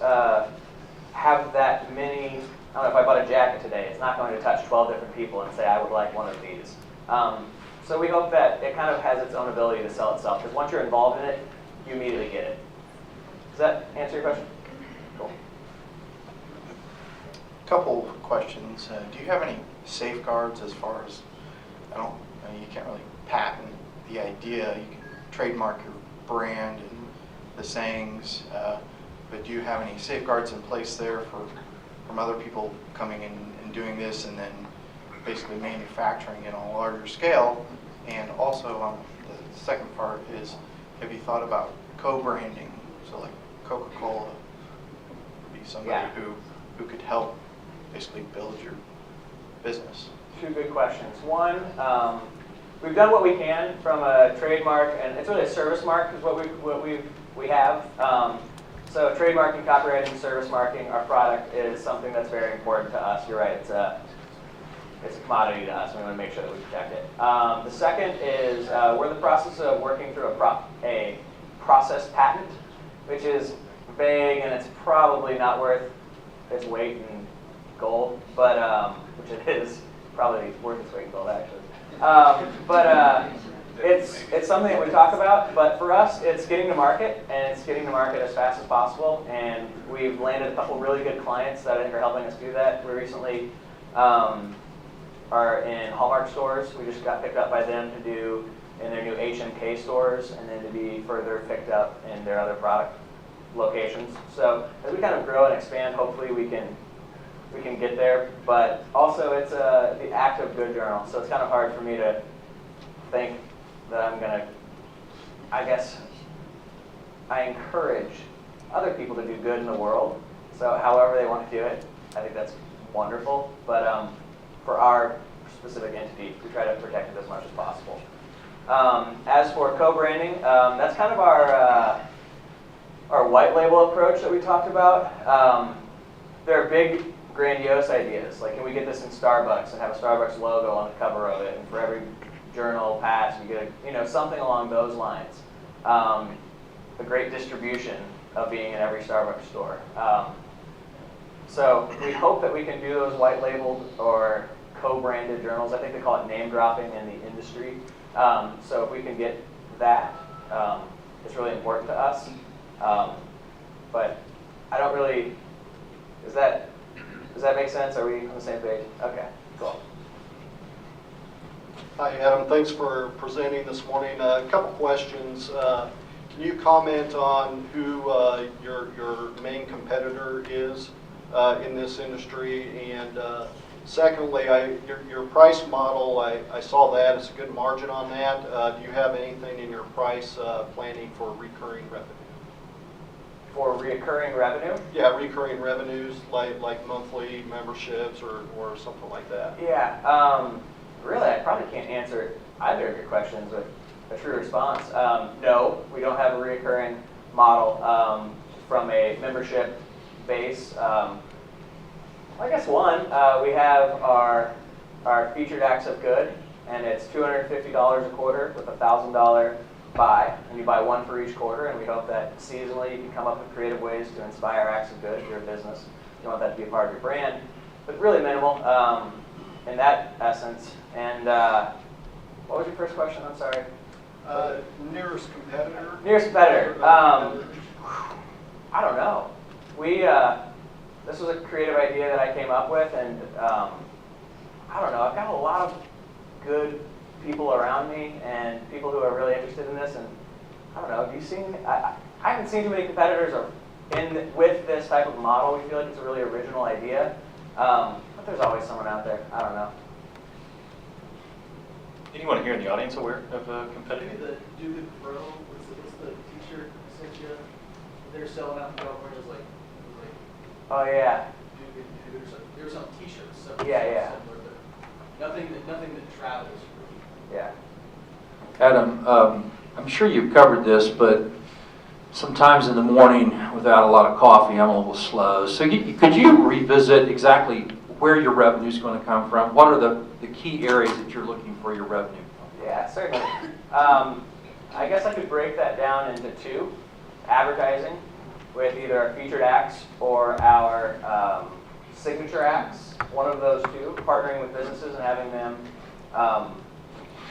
have that many. I don't know, if I bought a jacket today, it's not going to touch 12 different people and say, I would like one of these. So we hope that it kind of has its own ability to sell itself, because once you're involved in it, you immediately get it. Does that answer your question? Cool. Couple questions. Do you have any safeguards as far as, you can't really patent the idea, you can trademark your brand and the sayings, but do you have any safeguards in place there from other people coming in and doing this and then basically manufacturing it on a larger scale? And also the second part is, have you thought about co-branding? So like Coca-Cola would be somebody who could help basically build your business. 2 good questions. One, we've done what we can from a trademark, and it's really a service mark is what we have. So trademarking, copywriting, service marking, our product is something that's very important to us. You're right, it's a commodity to us, and we want to make sure that we protect it. The second is we're in the process of working through a process patent, which is vague, and it's probably not worth its weight in gold, but which it is probably worth its weight in gold, actually. It's something that we talk about, but for us, it's getting to market, and it's getting to market as fast as possible. And we've landed a couple really good clients that I think are helping us do that. We recently are in Hallmark stores. We just got picked up by them to do in their new HMK stores, and then to be further picked up in their other product locations. So as we kind of grow and expand, hopefully we can get there. But also, it's the active good journal, so it's kind of hard for me to think that I'm going to, I guess, I encourage other people to do good in the world. So however they want to do it, I think that's wonderful. But for our specific entity, we try to protect it as much as possible. As for co-branding, that's kind of our white label approach that we talked about. There are big, grandiose ideas, like can we get this in Starbucks and have a Starbucks logo on the cover of it, and for every journal patch, you get a, something along those lines. A great distribution of being in every Starbucks store. So we hope that we can do those white labeled or co-branded journals. I think they call it name dropping in the industry. So if we can get that, it's really important to us. But I don't really, does that make sense? Are we on the same page? Okay, cool. Hi, Adam. Thanks for presenting this morning. A couple questions. Can you comment on who your main competitor is in this industry? And secondly, your price model, I saw that. It's a good margin on that. Do you have anything in your price planning for recurring revenue? For recurring revenue? Yeah, recurring revenues like monthly memberships or something like that. Yeah. Really, I probably can't answer either of your questions with a true response. No, we don't have a recurring model from a membership base. I guess one, we have our featured acts of good, and it's $250 a quarter with a $1,000 buy, and you buy one for each quarter, and we hope that seasonally you can come up with creative ways to inspire acts of good if you're a business. You want that to be a part of your brand, but really minimal in that essence. And what was your first question? I'm sorry. Nearest competitor? Nearest competitor. I don't know. This was a creative idea that I came up with, and I don't know. I've got a lot of good people around me and people who are really interested in this. And I don't know. Have you seen? I haven't seen too many competitors with this type of model. We feel like it's a really original idea, but there's always someone out there. I don't know. Anyone here in the audience aware of a competitor? Maybe the Do Good Pro, what's the t-shirt I sent you? They're selling out in California. It was like Oh yeah. Do Good Food. There were some t-shirts. Yeah. Similar, but nothing that travels. Yeah. Adam, I'm sure you've covered this, but sometimes in the morning without a lot of coffee, I'm a little slow. So could you revisit exactly where your revenue is going to come from? What are the key areas that you're looking for your revenue from? Yeah, certainly. I guess I could break that down into two. Advertising with either our featured acts or our signature acts. One of those two, partnering with businesses and having them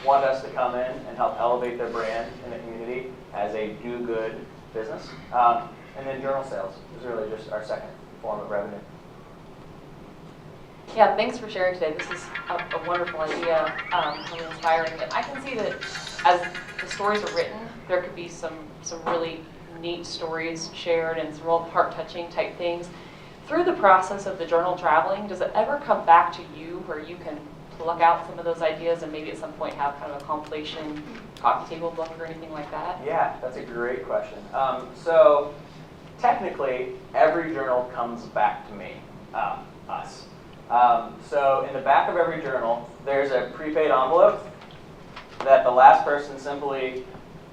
want us to come in and help elevate their brand in the community as a do-good business. And then journal sales is really just our second form of revenue. Yeah, thanks for sharing today. This is a wonderful idea, really inspiring. And I can see that as the stories are written, there could be some really neat stories shared and some real heart-touching type things. Through the process of the journal traveling, does it ever come back to you where you can pluck out some of those ideas and maybe at some point have kind of a compilation coffee table book or anything like that? Yeah, that's a great question. So technically, every journal comes back to me, us. So in the back of every journal, there's a prepaid envelope that the last person simply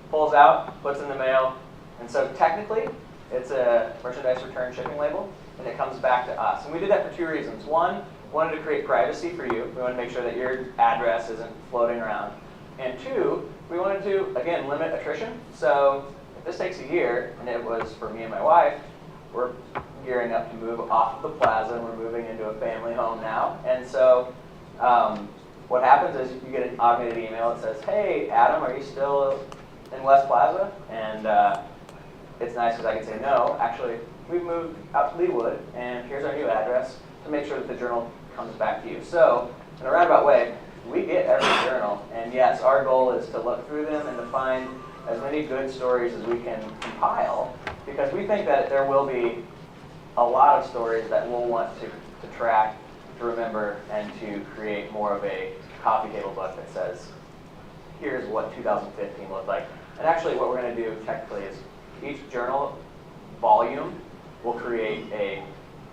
pulls out, puts in the mail, and so technically, it's a merchandise return shipping label, and it comes back to us. And we did that for two reasons. One, wanted to create privacy for you. We want to make sure that your address isn't floating around. And two, we wanted to, again, limit attrition. So if this takes a year, and it was for me and my wife, we're gearing up to move off of the plaza, and we're moving into a family home now. And so what happens is you get an automated email that says, hey, Adam, are you still in West Plaza? And it's nice because I can say, no, actually, we've moved out to Leawood, and here's our new address to make sure that the journal comes back to you. So in a roundabout way, we get every journal. And yes, our goal is to look through them and to find as many good stories as we can compile, because we think that there will be a lot of stories that we'll want to track, to remember, and to create more of a coffee table book that says, here's what 2015 looked like. And actually what we're going to do technically is each journal volume will create a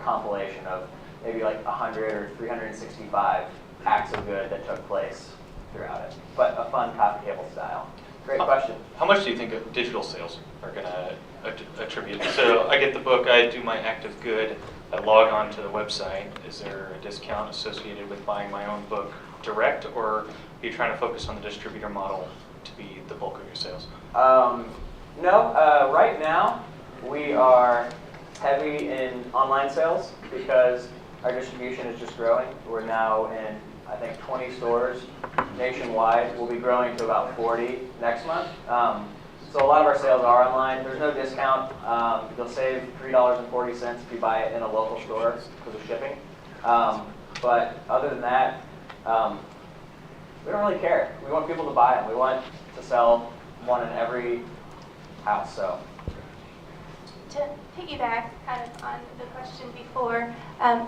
compilation of maybe like 100 or 365 acts of good that took place throughout it, but a fun coffee table style. Great question. How much do you think of digital sales are going to attribute? So I get the book, I do my act of good, I log on to the website. Is there a discount associated with buying my own book direct, or are you trying to focus on the distributor model to be the bulk of your sales? No, right now we are heavy in online sales because our distribution is just growing. We're now in, I think, 20 stores nationwide. We'll be growing to about 40 next month. So a lot of our sales are online. There's no discount. You'll save $3.40 if you buy it in a local store because of shipping. But other than that, we don't really care. We want people to buy them. We want to sell one in every house. So. To piggyback kind of on the question before,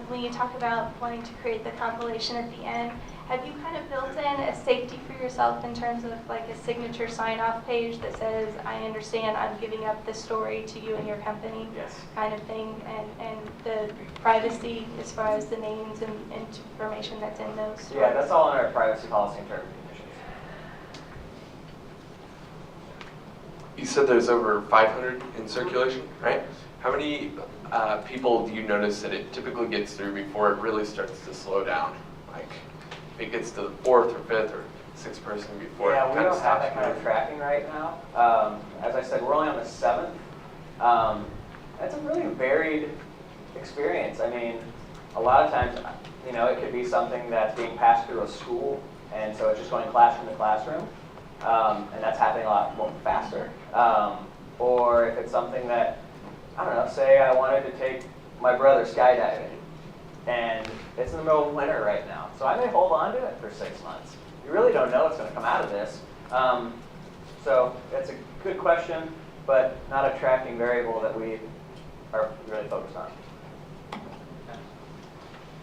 when you talk about wanting to create the compilation at the end, have you kind of built in a safety for yourself in terms of like a signature sign-off page that says, I understand I'm giving up this story to you and your company, yes, kind of thing, and the privacy as far as the names and information that's in those stories? Yeah, that's all in our privacy policy and terms and conditions. You said there's over 500 in circulation, right? How many people do you notice that it typically gets through before it really starts to slow down? Like, it gets to the 4th or 5th or 6th person before Yeah, it we kind of don't have stops that kind of moving? tracking right now. As I said, we're only on the 7th. That's a really varied experience. I mean, a lot of times, you know, it could be something that's being passed through a school, and so it's just going classroom to classroom, and that's happening a lot more faster. Or if it's something that, I don't know, say I wanted to take my brother skydiving, and it's in the middle of winter right now, so I may hold on to it for 6 months. You really don't know what's going to come out of this. So it's a good question, but not a tracking variable that we are really focused on.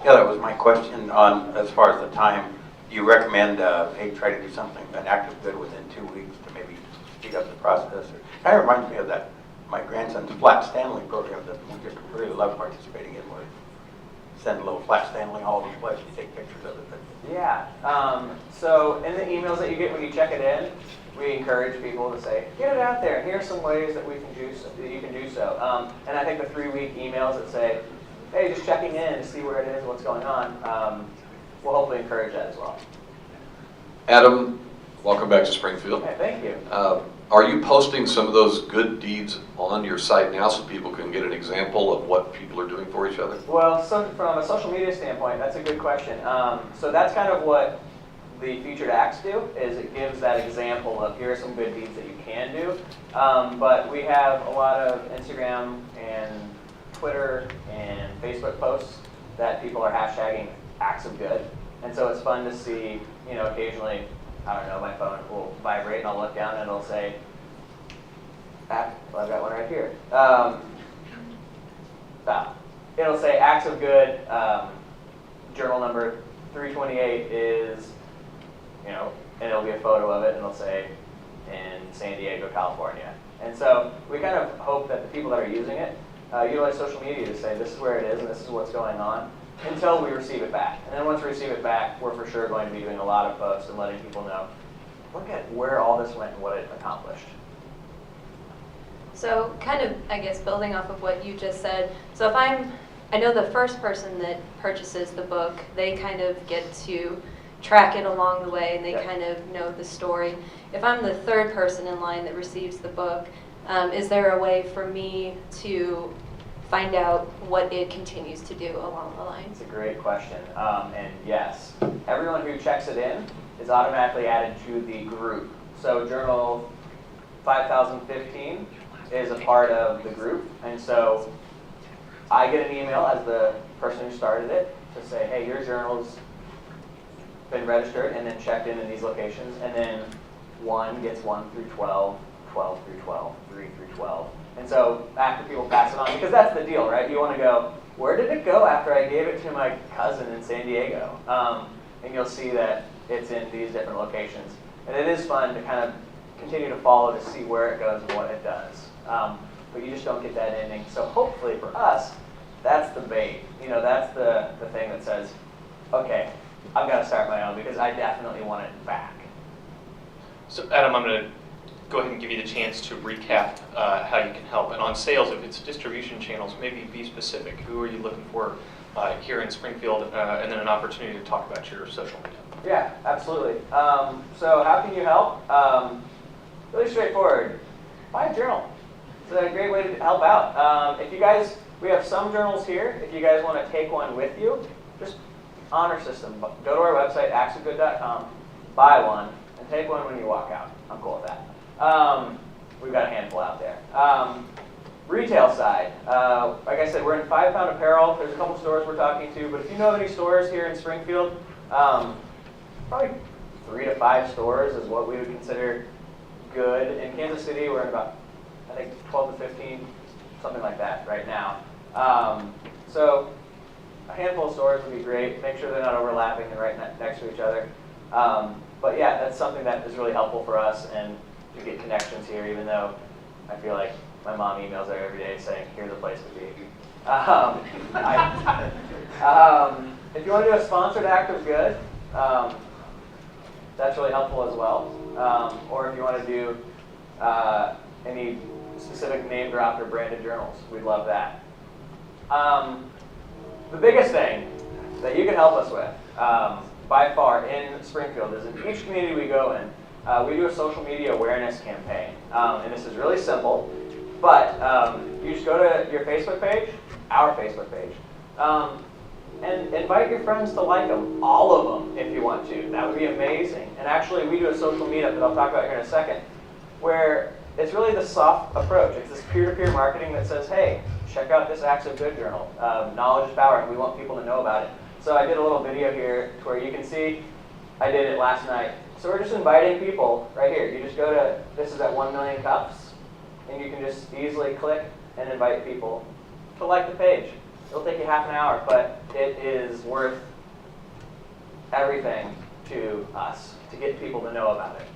Yeah, that was my question on as far as the time. Do you recommend, hey, try to do something, an active good within 2 weeks to maybe speed up the process? Kind of reminds me of that, my grandson's Flat Stanley program that we just really love participating in, where send a little Flat Stanley all over the place and take pictures of it. Yeah, so in the emails that you get when you check it in, we encourage people to say, get it out there, and here's some ways that we can do so, that you can do so. And I think the 3-week emails that say, hey, just checking in to see where it is, what's going on, will hopefully encourage that as well. Adam, welcome back to Springfield. Hey, thank you. Are you posting some of those good deeds on your site now so people can get an example of what people are doing for each other? Well, so from a social media standpoint, that's a good question. So that's kind of what the featured acts do, is it gives that example of here are some good deeds that you can do. But we have a lot of Instagram and Twitter and Facebook posts that people are hashtagging acts of good. And so it's fun to see, you know, occasionally, I don't know, my phone will vibrate and I'll look down and it'll say, well, I've got one right here. It'll say acts of good, journal number 328 is, you know, and it'll be a photo of it and it'll say in San Diego, California. And so we kind of hope that the people that are using it utilize social media to say this is where it is and this is what's going on until we receive it back. And then once we receive it back, we're for sure going to be doing a lot of posts and letting people know, look at where all this went and what it accomplished. So kind of, I guess, building off of what you just said, so if I know the first person that purchases the book, they kind of get to track it along the way and they kind of know the story. If I'm the third person in line that receives the book, is there a way for me to find out what it continues to do along the line? It's a great question. And yes, everyone who checks it in is automatically added to the group. So Journal 5015 is a part of the group. And so I get an email as the person who started it to say, hey, your journal's been registered and then checked in these locations. And then 1 gets 1 through 12, 12 through 12, 3 through 12. And so after people pass it on, because that's the deal, right? You want to go, where did it go after I gave it to my cousin in San Diego? And you'll see that it's in these different locations. And it is fun to kind of continue to follow to see where it goes and what it does. But you just don't get that ending. So hopefully for us, that's the bait. You know, that's the thing that says, okay, I've got to start my own because I definitely want it back. So Adam, I'm going to go ahead and give you the chance to recap how you can help. And on sales, if it's distribution channels, maybe be specific. Who are you looking for here in Springfield? And then an opportunity to talk about your social media. Yeah, absolutely. So how can you help? Really straightforward. Buy a journal. It's a great way to help out. If you guys, we have some journals here. If you guys want to take one with you, just honor system. Go to our website, actsofgood.com, buy one, and take one when you walk out. I'm cool with that. We've got a handful out there. Retail side, like I said, we're in 5-pound apparel. There's a couple stores we're talking to, but if you know of any stores here in Springfield, probably 3 to 5 stores is what we would consider good. In Kansas City, we're in about, I think, 12 to 15, something like that right now. So a handful of stores would be great. Make sure they're not overlapping and right next to each other. But yeah, that's something that is really helpful for us and to get connections here, even though I feel like my mom emails there every day saying, here's a place to be. If you want to do a sponsored act of good, that's really helpful as well. Or if you want to do any specific name dropped or branded journals, we'd love that. The biggest thing that you can help us with, by far, in Springfield is in each community we go in, we do a social media awareness campaign. And this is really simple, but you just go to your Facebook page, our Facebook page, and invite your friends to like them, all of them, if you want to. That would be amazing. And actually, we do a social meetup that I'll talk about here in a second, where it's really the soft approach. It's this peer-to-peer marketing that says, hey, check out this Acts of Good journal. Knowledge is power, and we want people to know about it. So I did a little video here to where you can see I did it last night. So we're just inviting people right here. You just go to, this is at 1 million cups, and you can just easily click and invite people to like the page. It'll take you half an hour, but it is worth everything to us to get people to know about it.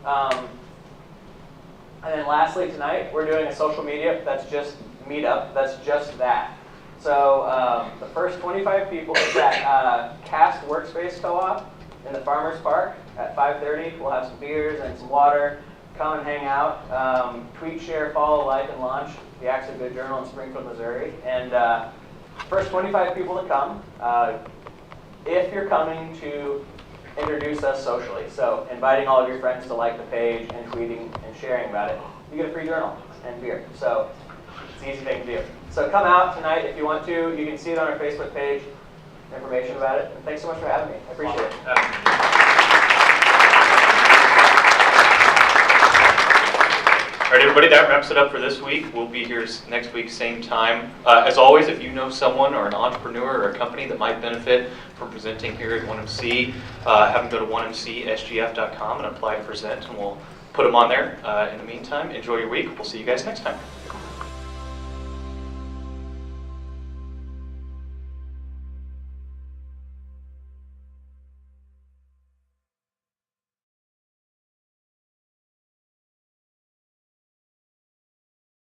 And then lastly tonight, we're doing a social media that's just meetup. That's just that. So the first 25 people is at Cast Workspace Co-op in the Farmers Park at 5:30. We'll have some beers and some water. Come and hang out. Tweet, share, follow, like, and launch the Acts of Good Journal in Springfield, Missouri. And first 25 people to come, if you're coming to introduce us socially, so inviting all of your friends to like the page and tweeting and sharing about it, you get a free journal and beer. So it's an easy thing to do. So come out tonight if you want to. You can see it on our Facebook page, information about it. And thanks so much for having me. I appreciate it. All right, everybody, that wraps it up for this week. We'll be here next week, same time. As always, if you know someone or an entrepreneur or a company that might benefit from presenting here at 1MC, have them go to 1mcsgf.com and apply to present, and we'll put them on there. In the meantime, enjoy your week. We'll see you guys next time.